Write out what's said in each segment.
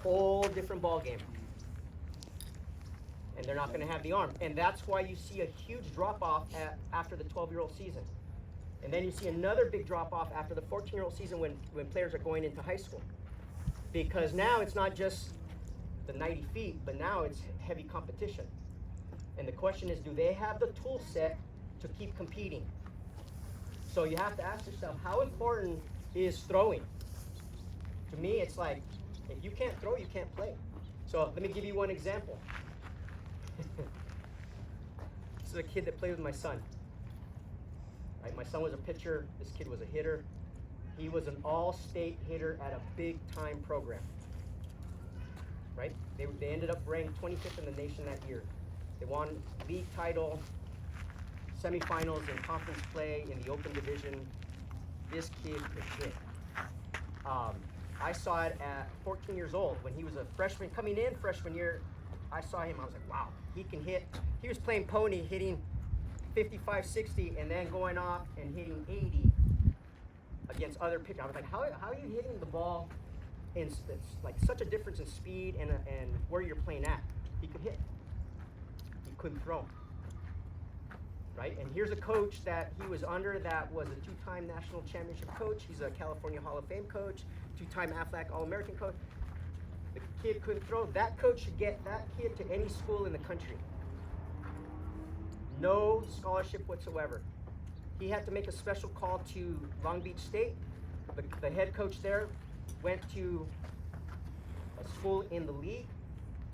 whole different ball game. And they're not going to have the arm. And that's why you see a huge drop-off after the 12-year-old season. And then you see another big drop-off after the 14-year-old season when players are going into high school. Because now it's not just the 90 feet, but now it's heavy competition. And the question is, do they have the tool set to keep competing? So you have to ask yourself, how important is throwing? To me, it's like, if you can't throw, you can't play. So let me give you one example. This is a kid that played with my son. Right? My son was a pitcher. This kid was a hitter. He was an all-state hitter at a big-time program. Right? They ended up ranked 25th in the nation that year. They won league title, semifinals in conference play in the open division. This kid could hit. I saw it at 14 years old when he was a freshman, coming in freshman year. I saw him, I was like, wow, he can hit. He was playing pony, hitting 55, 60, and then going off and hitting 80 against other pitchers. I was like, how are you hitting the ball in like such a difference in speed and where you're playing at? He could hit. He couldn't throw. Right? And here's a coach that he was under that was a two-time national championship coach. He's a California Hall of Fame coach, two-time AFLAC All-American coach. The kid couldn't throw. That coach should get that kid to any school in the country. No scholarship whatsoever. He had to make a special call to Long Beach State. The head coach there went to a school in the league,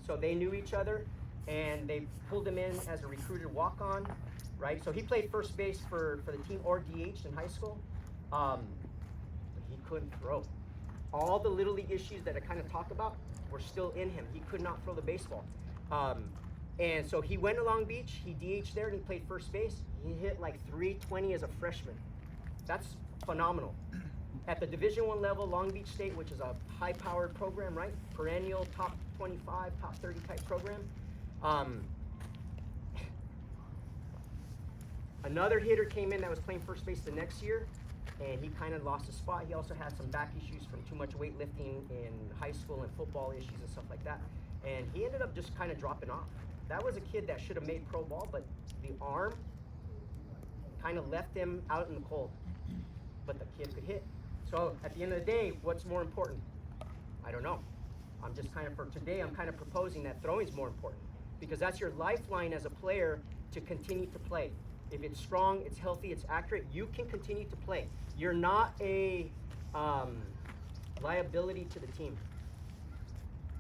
so they knew each other, and they pulled him in as a recruited walk-on, right? So he played first base for the team or DH in high school. But he couldn't throw. All the little league issues that I kind of talked about were still in him. He could not throw the baseball. And so he went to Long Beach, he DH'd there, and he played first base. He hit like 320 as a freshman. That's phenomenal. At the Division I level, Long Beach State, which is a high-powered program, right? Perennial, top 25, top 30 type program. Another hitter came in that was playing first base the next year, and he kind of lost his spot. He also had some back issues from too much weightlifting in high school and football issues and stuff like that. And he ended up just kind of dropping off. That was a kid that should have made pro ball, but the arm kind of left him out in the cold. But the kid could hit. So at the end of the day, what's more important? I don't know. I'm just kind of, for today, I'm kind of proposing that throwing is more important, because that's your lifeline as a player to continue to play. If it's strong, it's healthy, it's accurate, you can continue to play. You're not a liability to the team.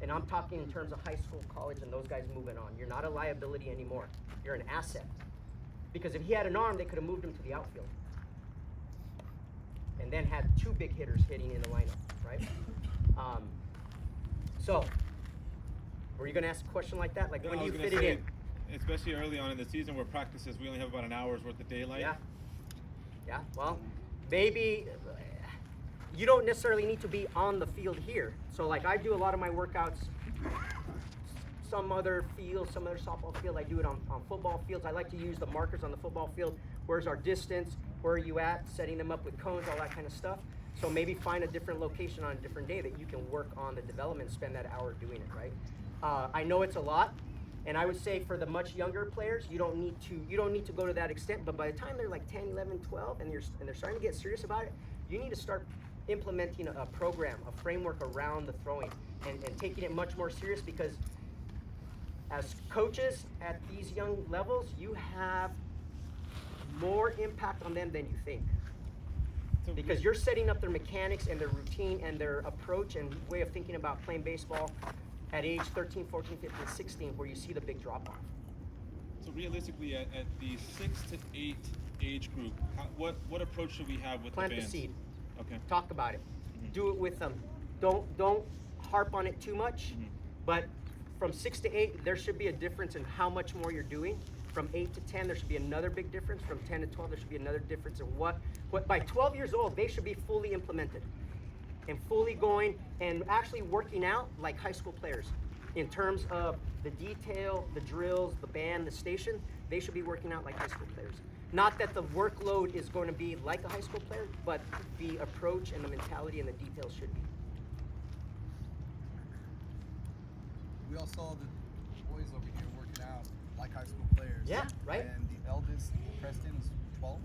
And I'm talking in terms of high school, college, and those guys moving on. You're not a liability anymore. You're an asset. Because if he had an arm, they could have moved him to the outfield. And then had two big hitters hitting in the lineup, right? So, were you going to ask a question like that? Like, No, when I do you was fit gonna it say, in? especially early on in the season where practices, we only have about an hour's worth of daylight. Yeah. Yeah, well, maybe you don't necessarily need to be on the field here. So like I do a lot of my workouts, some other field, some other softball field, I do it on football fields. I like to use the markers on the football field. Where's our distance? Where are you at? Setting them up with cones, all that kind of stuff. So maybe find a different location on a different day that you can work on the development, spend that hour doing it, right? I know it's a lot. And I would say for the much younger players, you don't need to go to that extent. But by the time they're like 10, 11, 12, and they're starting to get serious about it, you need to start implementing a program, a framework around the throwing, and taking it much more serious, because as coaches at these young levels, you have more impact on them than you think. Because you're setting up their mechanics and their routine and their approach and way of thinking about playing baseball at age 13, 14, 15, 16, where you see the big drop-off. So realistically, at the 6 to 8 age group, what approach should we have with Plant the bands? the seed. Okay. Talk about it. Do it with them. Don't harp on it too much. But from 6 to 8, there should be a difference in how much more you're doing. From 8 to 10, there should be another big difference. From 10 to 12, there should be another difference in what by 12 years old, they should be fully implemented and fully going and actually working out like high school players in terms of the detail, the drills, the band, the station. They should be working out like high school players. Not that the workload is going to be like a high school player, but the approach and the mentality and the details should be. we all saw the boys over here working out like high school players. Yeah, right. And the eldest, Preston, is 12.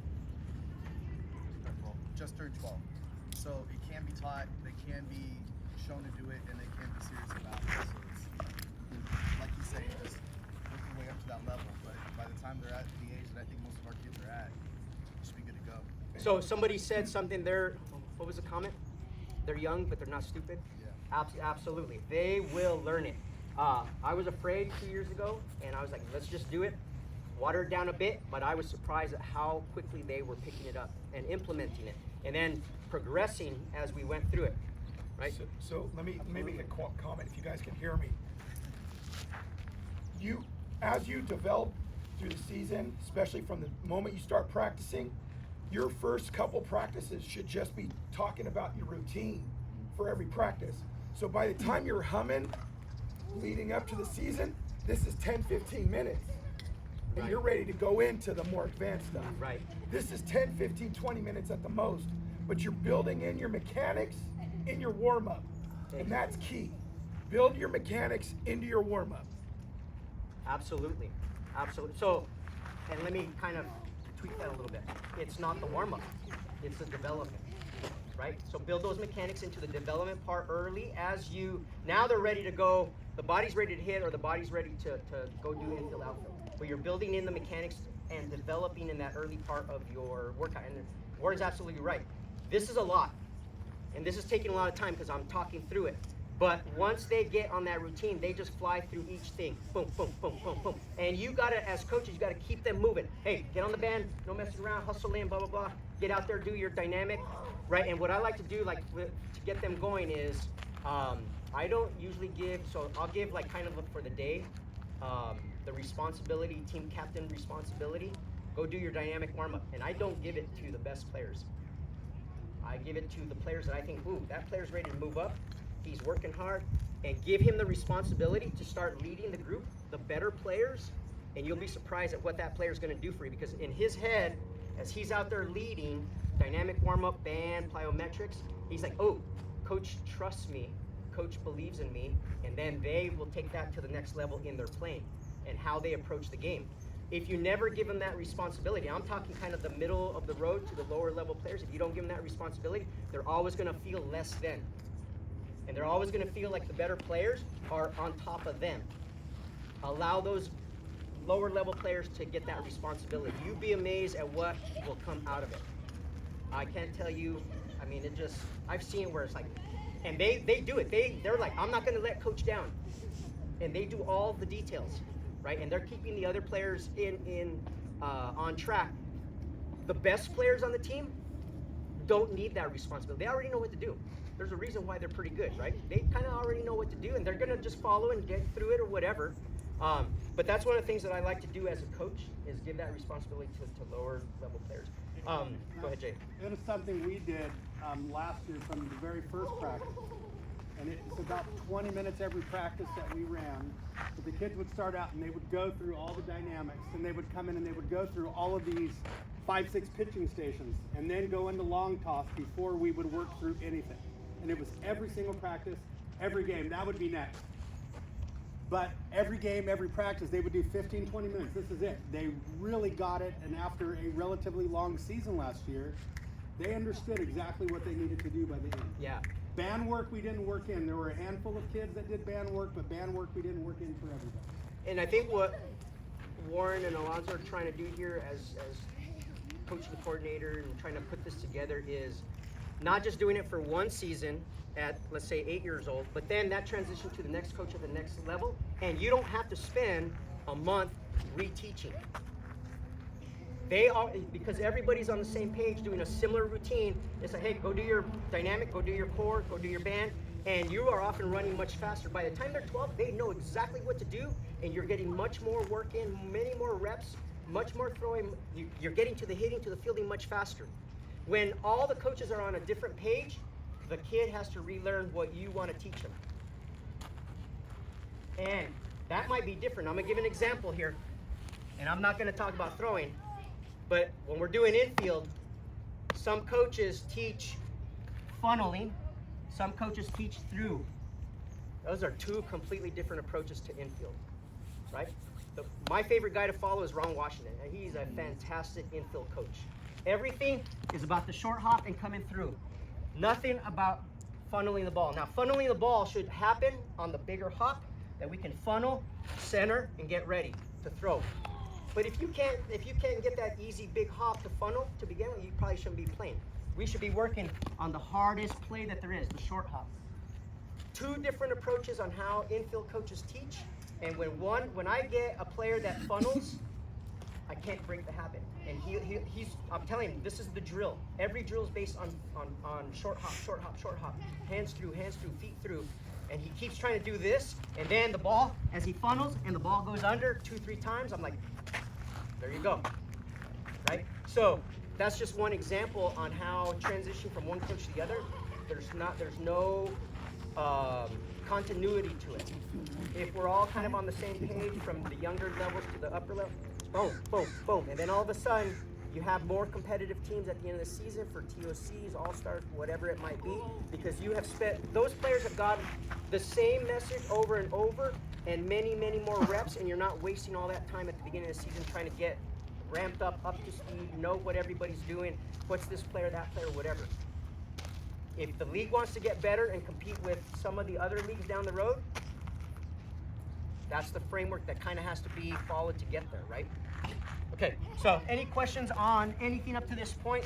Just turned 12. So it can be taught, they can be shown to do it, and they can be serious about it. So it's, like you say, just work your way up to that level. But by the time they're at the age that I think most of our kids are at, you should be good to go. So somebody said something there, what was the comment? They're young, but they're not stupid? Yeah. Absolutely. They will learn it. I was afraid 2 years ago, and I was like, let's just do it. Water it down a bit, but I was surprised at how quickly they were picking it up and implementing it, and then progressing as we went through it, right? So let me make a comment if you guys can hear me. As you develop through the season, especially from the moment you start practicing, your first couple practices should just be talking about your routine for every practice. So by the time you're humming, leading up to the season, this is 10, 15 minutes. And you're ready to go into the more advanced stuff. Right. This is 10, 15, 20 minutes at the most, but you're building in your mechanics in your warm-up, and that's key. Build your mechanics into your warm-up. Absolutely. Absolutely. So, and let me kind of tweak that a little bit. It's not the warm-up, it's the development, right? So build those mechanics into the development part early now they're ready to go, the body's ready to hit or the body's ready to go do infield, outfield. But you're building in the mechanics and developing in that early part of your workout. And Warren's absolutely right. This is a lot. And this is taking a lot of time because I'm talking through it. But once they get on that routine, they just fly through each thing. Boom, boom, boom, boom, boom. And you gotta, as coaches, you gotta keep them moving. Hey, get on the band, no messing around, hustle in, blah, blah, blah. Get out there, do your dynamic, right? And what I like to do, to get them going is, I don't usually give, so I'll give kind of for the day, the responsibility, team captain responsibility, go do your dynamic warm-up. And I don't give it to the best players. I give it to the players that I think, ooh, that player's ready to move up. He's working hard, and give him the responsibility to start leading the group, the better players, and you'll be surprised at what that player's gonna do for you, because in his head, as he's out there leading dynamic warm-up, band, plyometrics, he's like, oh, coach trusts me, coach believes in me, and then they will take that to the next level in their playing and how they approach the game. If you never give them that responsibility, I'm talking kind of the middle of the road to the lower level players, if you don't give them that responsibility, they're always gonna feel less than. And they're always gonna feel like the better players are on top of them. Allow those lower level players to get that responsibility. You'd be amazed at what will come out of it. I can't tell you, I mean, I've seen it where it's like, and they do it. They're like, I'm not gonna let coach down. And they do all the details, right? And they're keeping the other players on track. The best players on the team don't need that responsibility. They already know what to do. There's a reason why they're pretty good, right? They kind of already know what to do, and they're gonna just follow and get through it or whatever. But that's one of the things that I like to do as a coach is give that responsibility to lower level players. Go ahead, Jay. It was something we did last year from the very first practice. And it's about 20 minutes every practice that we ran. But the kids would start out and they would go through all the dynamics, and they would come in and they would go through all of these 5-6 pitching stations and then go into long toss before we would work through anything. And it was every single practice, every game. That would be next. But every game, every practice, they would do 15, 20 minutes. This is it. They really got it, and after a relatively long season last year, they understood exactly what they needed to do by the end. Yeah. Band work we didn't work in. There were a handful of kids that did band work, but band work we didn't work in for everybody. And I think what Warren and Alonzo are trying to do here as coach and coordinator and trying to put this together is not just doing it for one season at, let's say, 8 years old, but then that transition to the next coach at the next level, and you don't have to spend a month reteaching. They are, because everybody's on the same page doing a similar routine. It's like, hey, go do your dynamic, go do your core, go do your band, and you are off and running much faster. By the time they're 12, they know exactly what to do, and you're getting much more work in, many more reps, much more throwing. You're getting to the hitting, to the fielding much faster. When all the coaches are on a different page, the kid has to relearn what you want to teach them. And that might be different. I'm going to give an example here, and I'm not going to talk about throwing. But when we're doing infield, some coaches teach funneling, some coaches teach through. Those are two completely different approaches to infield, right? My favorite guy to follow is Ron Washington, and he's a fantastic infield coach. Everything is about the short hop and coming through. Nothing about funneling the ball. Now, funneling the ball should happen on the bigger hop that we can funnel, center, and get ready to throw. But if you can't get that easy big hop to funnel to begin with, you probably shouldn't be playing. We should be working on the hardest play that there is, the short hop. Two different approaches on how infield coaches teach, and when I get a player that funnels, I can't break the habit. And he's I'm telling him, this is the drill. Every drill is based on short hop, short hop, short hop, hands through, feet through. And he keeps trying to do this, and then the ball, as he funnels and the ball goes under 2-3 times, I'm like, there you go, right? So that's just one example on how transition from one coach to the other. There's no continuity to it. If we're all kind of on the same page from the younger levels to the upper level, boom, boom, boom, and then all of a sudden you have more competitive teams at the end of the season for TOCs, All-Stars, whatever it might be, because you have those players have gotten the same message over and over and many, many more reps, and you're not wasting all that time at the beginning of the season trying to get ramped up to speed, know what everybody's doing, what's this player, that player, whatever. If the league wants to get better and compete with some of the other leagues down the road, that's the framework that kind of has to be followed to get there, right? Okay, so any questions on anything up to this point?